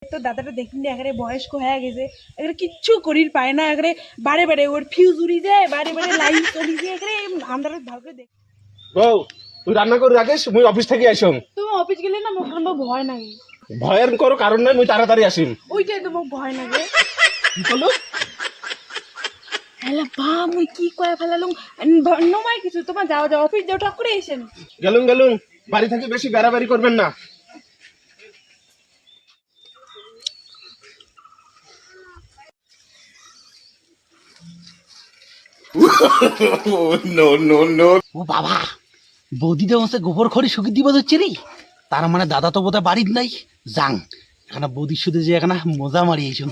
তো দাদাটা দেখিনি একেবারে বয়স্ক হয়ে গেছে, একেবারে কিচ্ছু করির পায় না, একেবারে বারে বারে ওর ফিউজ উড়ি যায়, বারে বারে লাইন চলি যায়, একেবারে আমরা ভালো করে দেখ। বউ তুই রান্না করে রাখিস, মুই অফিস থেকে আসুম। তুমি অফিস গেলে না মোক ভয় লাগে। ভয়ের কোনো কারণ নাই, মুই তাড়াতাড়ি আসিম। ওইটাই তো মোক ভয় লাগে। কি করলো? হ্যালো বা মুই কি কয়ে ফেলালুম নমাই কিছু, তোমার যাও যাও অফিস যাও, টক করে এসেন। গেলুম গেলুম, বাড়ি থেকে বেশি বেড়াবাড়ি করবেন না। ও বাবা, বৌদিদের মধ্যে গোবর খড়ি শুকি দিব হচ্ছে রে। তার মানে দাদা তো বোধহয় বাড়ির নাই। যাং এখানে বৌদির শুধু যে এখানে মজা মারি এইসব।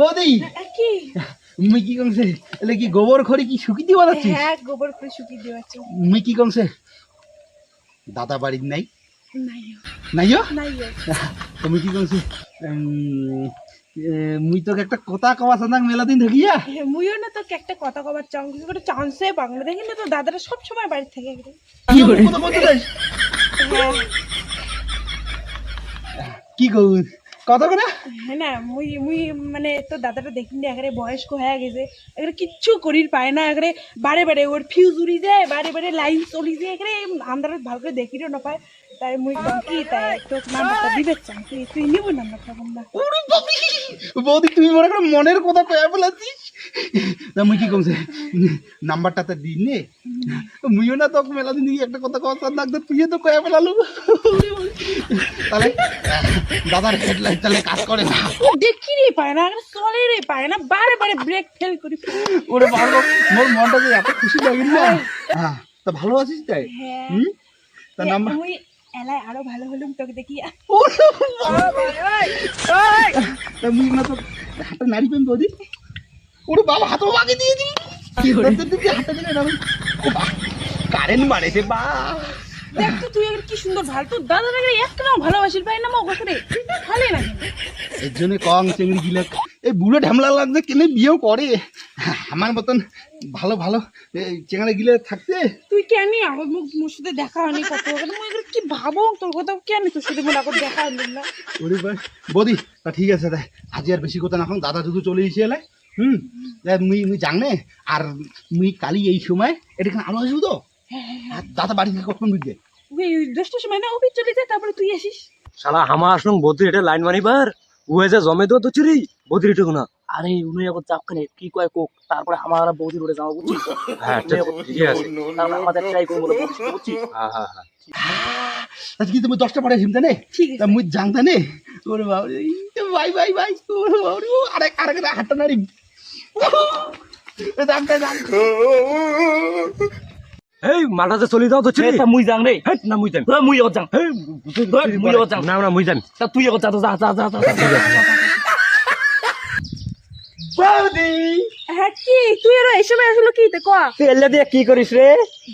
বৌদি কি মুই কি কমছে এলে কি গোবর খড়ি কি শুকি দিব যাচ্ছি? হ্যাঁ গোবর করে শুকিয়ে দিয়েছে। মুই কি কমছে দাদা বাড়ির নাই? নাইও নাইও নাইও তুমি কি কমছে মুই তোকে একটা কথা কওয়া চান্দাং মেলা দিন থাকিয়া মুইও না তো একটা কথা কবার চান্স করে চান্সে বাংলা দেখি না, তো দাদারা সব সময় বাড়ি থেকে কি করে কথা বলতে যাস? কি কও কথা করে? হ্যাঁ না মুই মুই মানে তো দাদাটা দেখিনি একেবারে বয়স্ক হয়ে গেছে, একেবারে কিচ্ছু করির পায় না, একেবারে বারে বারে ওর ফিউজ উড়ি যায়, বারে বারে লাইন চলি যায়, একেবারে আমরা ভালো করে দেখিরও না পায়। তাই মুই কম কি তাই তো নাম্বারটা দিবে চান, তুই তুই নিব নাম্বারটা বন্ধা। ওরে বাবা, বৌদি তুই মনে করো মনের কথা কয়া বলেছিস। তা মুই কি কমছে নাম্বারটাতে দিন নে, মুইও না তোকে মেলা দিন একটা কথা কওয়া চান্দাং তো তুইও তো কয়া ফেলালু। তাহলে দাদার হেডলাইট তাহলে কাজ করে না। ও দেখি রে পায় না, একেবারে চলে রে পায় না, বারে বারে ব্রেক ফেল করি। ওরে বাবা, মোর মনটা যে এত খুশি লাগে না। হ্যাঁ তা ভালো আছিস তাই? হ্যাঁ হুম তা নাম্বার মুই এলাই আরো ভালো হলুম তোকে দেখি। তা মুই না তো হাতটা নাড়ি পেন বৌদি। ওরে বাবা, হাতও বাগে দিয়ে দিই। কি হরে হাতটা দিলে না? ও বাবা, কারেন্ট মারেছে বা। দেখ তো তুই এর কি সুন্দর ভাল, তোর দাদা রে একটাও ভালোবাসিল পাই না মো গোসরে ভালোই না। এর জন্য কং চেংড়ি গিলা এই বুড়ো ঢামলা লাগছে কেনে বিয়েও করে। আমার মতন ভালো ভালো চেংড়ি গিলে থাকতে। তুই কেন আমার মুখ মোর সাথে দেখা হয়নি কত, মুই এগুলো কি ভাবো তোর কথা, কেন তোর সাথে মোর এখন দেখা হইল না। ওরে ভাই বৌদি তা ঠিক আছে, তাই আজি আর বেশি কথা না, এখন দাদা দুধু চলে এসে এলাই। মুই মুই জাং নে আর মুই কালি এই সময় এটা আলো আসবো তো। আর দাদা বাড়ি থেকে কখন বুঝবে? ওই 10টার সময় না অফিস চলে যায়, তারপরে তুই আসিস। শালা হামা আসলুম বদ্রির এটা লাইন মারিবার উয়ে যে জমে দো তো চুরি বদ্রি টুকু না। আরে উনি এখন চাপ কেন কি কয় কোক, তারপরে আমার বৌদির উঠে যাওয়া বুঝছি। হ্যাঁ ঠিক আছে। তারপরে আমাদের ট্রাই করবো বলে বুঝছি। হ্যাঁ হ্যাঁ হ্যাঁ আজকে কি তুমি 10টা পরে আসিম জানে? ঠিক আছে। তা মুই জাং জানে। ওরে বাবা ভাই ভাই ভাই, ওরে বাবা আরেক আরেক হাতটা নাড়ি জানতে জান। এই মালটাতে চলে যাও তো চুরি। তা মুই যাং রে, হেই, না মুই যাই মুই ও যাং, মুই ও যাং। না না মুই যাই। তা তুই এখন যা তো যা যা যা যা। বৌদি হ্যাঁ কি তুই এর এই সময় আসলো কি তে ক তুই এলে দিয়ে কি করিস রে?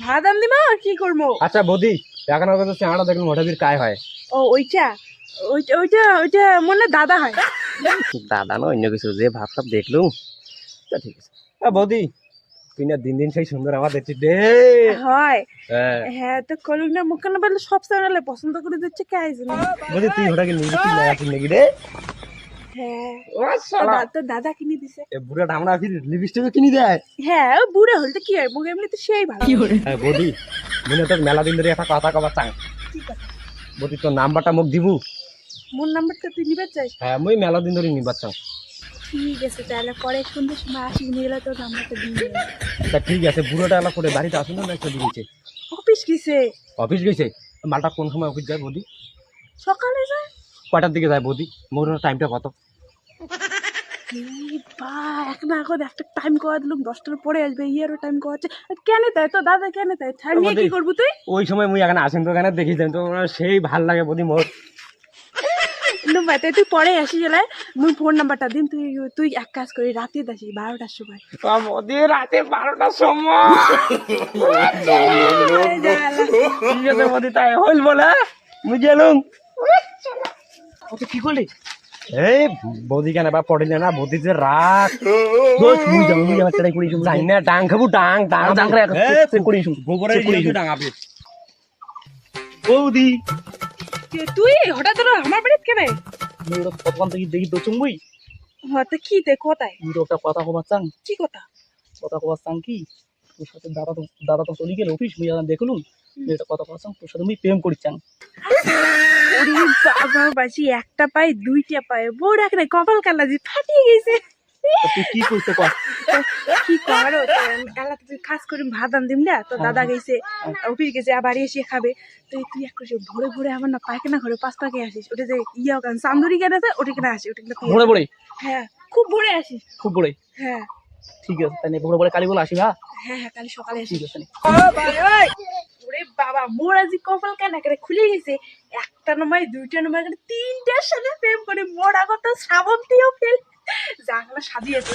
ভাত আন দিমা আর কি করবো। আচ্ছা বৌদি এখন ওকে তো চেহারা দেখুন হঠাৎ কায় হয়। ও ওইটা ওইটা ওইটা ওইটা মনে দাদা হয়। দাদা না অন্য কিছু, যে ভাবসাব দেখলুম তা ঠিক আছে। বৌদি তুই না দিন দিন সেই সুন্দর আমার দেখছিস রে। হয় হ্যাঁ হ্যাঁ তো করুক না, মুখ না বললে সব চ্যানেলে পছন্দ করে দিচ্ছে কে আইজ না। বৌদি তুই ওটাকে নিজে কি লাগাচ্ছিস নাকি রে? হ্যাঁ ও শালা তোর দাদা কিনে দিছে। এ বুড়া ধামড়া ফির লিপস্টিক কিনে দেয়। হ্যাঁ ও বুড়া হলতে কি হয়, মুখ এমনি তো সেই ভালো। হ্যাঁ বৌদি মনে তোর মেলা দিন ধরে একটা কথা কবার চাং। ঠিক আছে বৌদি তোর নাম্বারটা মুখ দিবু? মোর নাম্বারটা তুই নিবে চাইস? হ্যাঁ মুই মেলা দিন ধরে নিবার চাং। ঠিক আছে তাহলে পরে সন্ধ্যের সময় আসি, নিয়ে গেলে তোর নাম্বারটা দিয়ে দেবে। তা ঠিক আছে, বুড়োটা এলা করে বাড়িতে আসুন না চলে গেছে? অফিস গেছে অফিস গেছে। মালটা কোন সময় অফিস যায় বৌদি? সকালে যায়। কয়টার দিকে যায় বৌদি? মোর টাইমটা কত? এই বা এখন এখন একটা টাইম করা দিলাম, 10টার পরে আসবে, ইয়ারও টাইম করাচ্ছে কেন তাই তো দাদা কেন তাই ছাড়িয়ে কি করবো তুই? ওই সময় মুই এখানে আসেন তো এখানে দেখি যাই তো সেই ভাল লাগে বৌদি মোর। নাম্বার তুই পরে আসি গেলে মুই ফোন নাম্বারটা দিন, তুই তুই এক কাজ করি রাতে আসি 12টার সময়। বৌদি রাতে 12টার সময়? ঠিক আছে বৌদি তাই হইল বলে মুই গেলুম। ও তো কি করলি? এই বৌদি কেন বা পড়িলে না বৌদি যে রাগ মুই আমার ট্রাই করি শুন জানি না ডাং খাবো ডাং ডাং ডাং রে করি শুন গোবরের ডাঙাবি বৌদি তুই হঠাৎ করে আমার বাড়িতে কেবে মুই কতক্ষণ থেকে দেখি তো চুমুই হতে কি তে কোথায় মুই একটা কথা কবার চাং কি কথা কথা কবার চাং কি তোর সাথে দাদা তো চলে গেল অফিস মুই যখন দেখলুম একটা কথা কবার চাং তোর সাথে মুই প্রেম করি চাং ওরে বাবা বাজি একটা পায়ে দুইটা পায়ে বউ রাখ রে কপাল কালা জি ফাটিয়ে গেছে তুই কি করতে কর কি করো এলা তুই খাস করে ভাত আন দিম না তো দাদা গেছে অফিস গেছে আবার এসে খাবে তো তুই এক করে ভোরে ভোরে আমার না পায়খানা ঘরে 5 পাকে আসিস ওটা যে ইয়া গান চান্দুরি গান আছে ওটা কিনা আসি ওটা কিনা ভোরে ভোরে হ্যাঁ খুব ভোরে আসিস খুব ভোরে হ্যাঁ ঠিক আছে তাই ভোরে ভোরে কালি বলে আসি হ্যাঁ হ্যাঁ হ্যাঁ কাল সকালে আসিস ঠিক আছে ওরে বাবা মোর আজি কপাল কেন করে খুলে গেছে একটা নয় দুইটা নয় তিনটার সাথে প্রেম করে মোর আগত শ্রাবন্তীও ফেল জাগলা সাজিয়েছে